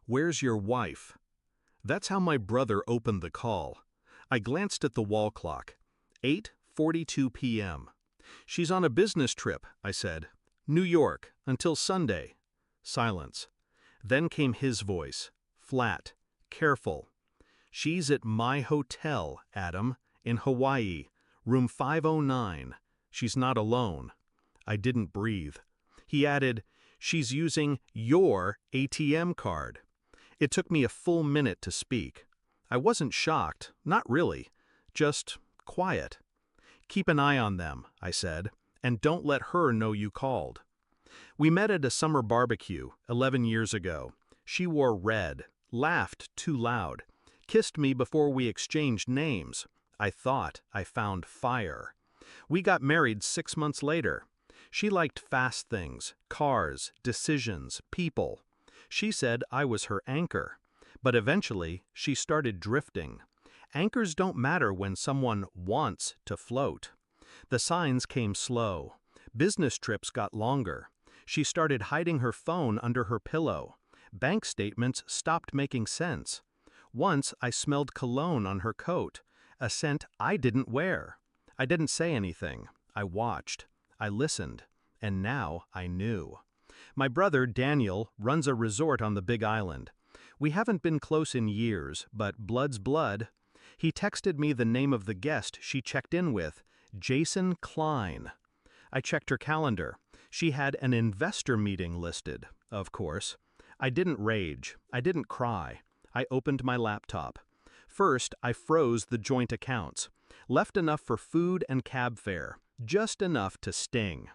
"Where's your wife?" That's how my brother opened the call. I glanced at the wall clock. 8:42 p.m. "She's on a business trip," I said. "New York, until Sunday." Silence. Then came his voice, flat, careful. "She's at my hotel, Adam, in Hawaii, room 509. She's not alone." I didn't breathe. He added, "She's using your ATM card." It took me a full minute to speak. I wasn't shocked, not really, just quiet. "Keep an eye on them," I said, "and don't let her know you called." We met at a summer barbecue 11 years ago. She wore red, laughed too loud, kissed me before we exchanged names. I thought I found fire. We got married 6 months later. She liked fast things, cars, decisions, people. She said I was her anchor. But eventually, she started drifting. Anchors don't matter when someone wants to float. The signs came slow. Business trips got longer. She started hiding her phone under her pillow. Bank statements stopped making sense. Once I smelled cologne on her coat, a scent I didn't wear. I didn't say anything. I watched. I listened. And now I knew. My brother, Daniel, runs a resort on the Big Island. We haven't been close in years, but blood's blood. He texted me the name of the guest she checked in with, Jason Klein. I checked her calendar. She had an investor meeting listed, of course. I didn't rage. I didn't cry. I opened my laptop. First, I froze the joint accounts. Left enough for food and cab fare, just enough to sting.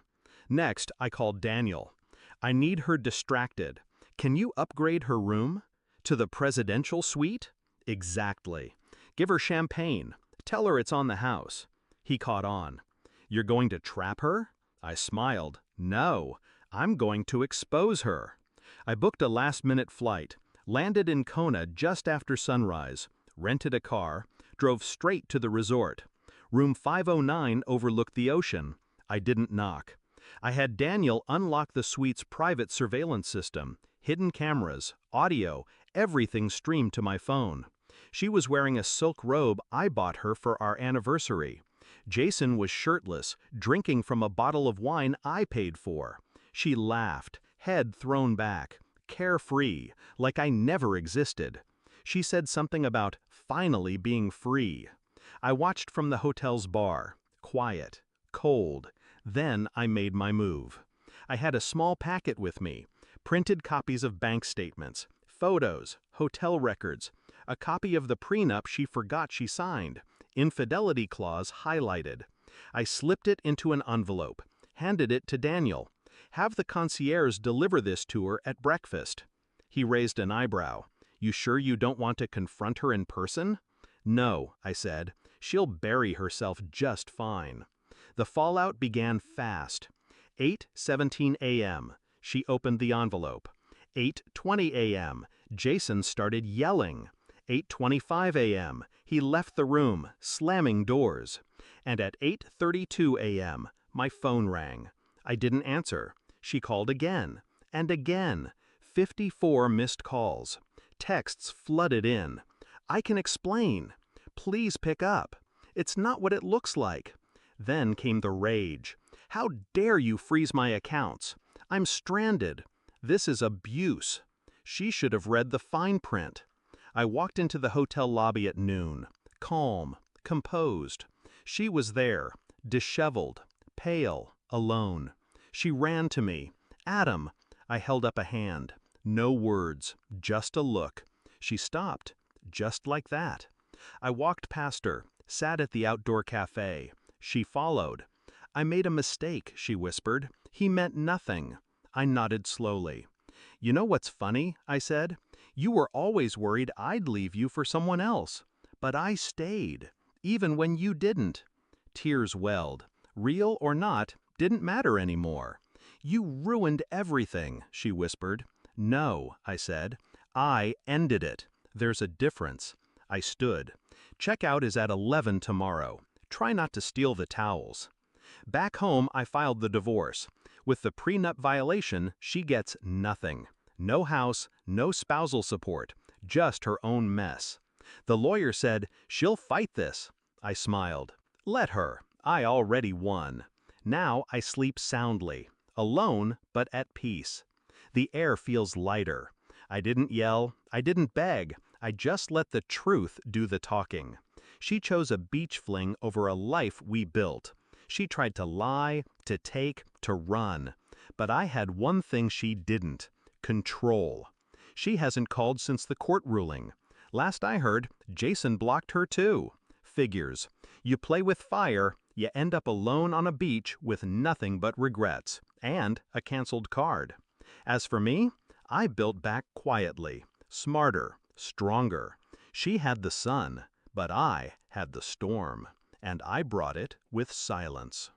Next, I called Daniel. "I need her distracted. Can you upgrade her room? To the presidential suite?" "Exactly. Give her champagne. Tell her it's on the house." He caught on. "You're going to trap her?" I smiled. "No, I'm going to expose her." I booked a last-minute flight, landed in Kona just after sunrise, rented a car, drove straight to the resort. Room 509 overlooked the ocean. I didn't knock. I had Daniel unlock the suite's private surveillance system, hidden cameras, audio, everything streamed to my phone. She was wearing a silk robe I bought her for our anniversary. Jason was shirtless, drinking from a bottle of wine I paid for. She laughed, head thrown back, carefree, like I never existed. She said something about finally being free. I watched from the hotel's bar, quiet, cold. Then I made my move. I had a small packet with me, printed copies of bank statements, photos, hotel records, a copy of the prenup she forgot she signed, infidelity clause highlighted. I slipped it into an envelope, handed it to Daniel. "Have the concierge deliver this to her at breakfast." He raised an eyebrow. "You sure you don't want to confront her in person?" "No," I said. "She'll bury herself just fine." The fallout began fast. 8:17 a.m. She opened the envelope. 8:20 a.m. Jason started yelling. 8:25 a.m. He left the room, slamming doors. And at 8:32 a.m., my phone rang. I didn't answer. She called again. And again. 54 missed calls. Texts flooded in. "I can explain. Please pick up. It's not what it looks like." Then came the rage. "How dare you freeze my accounts? I'm stranded. This is abuse." She should have read the fine print. I walked into the hotel lobby at noon, calm, composed. She was there, disheveled, pale, alone. She ran to me. "Adam." I held up a hand. No words, just a look. She stopped, just like that. I walked past her, sat at the outdoor cafe. She followed. "I made a mistake," she whispered. "He meant nothing." I nodded slowly. "You know what's funny?" I said. "You were always worried I'd leave you for someone else. But I stayed, even when you didn't." Tears welled. Real or not, didn't matter anymore. "You ruined everything," she whispered. "No," I said. "I ended it. There's a difference." I stood. "Checkout is at 11 tomorrow. Try not to steal the towels." Back home, I filed the divorce. With the prenup violation, she gets nothing. No house, no spousal support, just her own mess. The lawyer said, "She'll fight this." I smiled. Let her. I already won. Now I sleep soundly, alone but at peace. The air feels lighter. I didn't yell, I didn't beg, I just let the truth do the talking. She chose a beach fling over a life we built. She tried to lie, to take, to run. But I had one thing she didn't: control. She hasn't called since the court ruling. Last I heard, Jason blocked her too. Figures. You play with fire, you end up alone on a beach with nothing but regrets, and a canceled card. As for me, I built back quietly, smarter, stronger. She had the sun, but I had the storm, and I brought it with silence.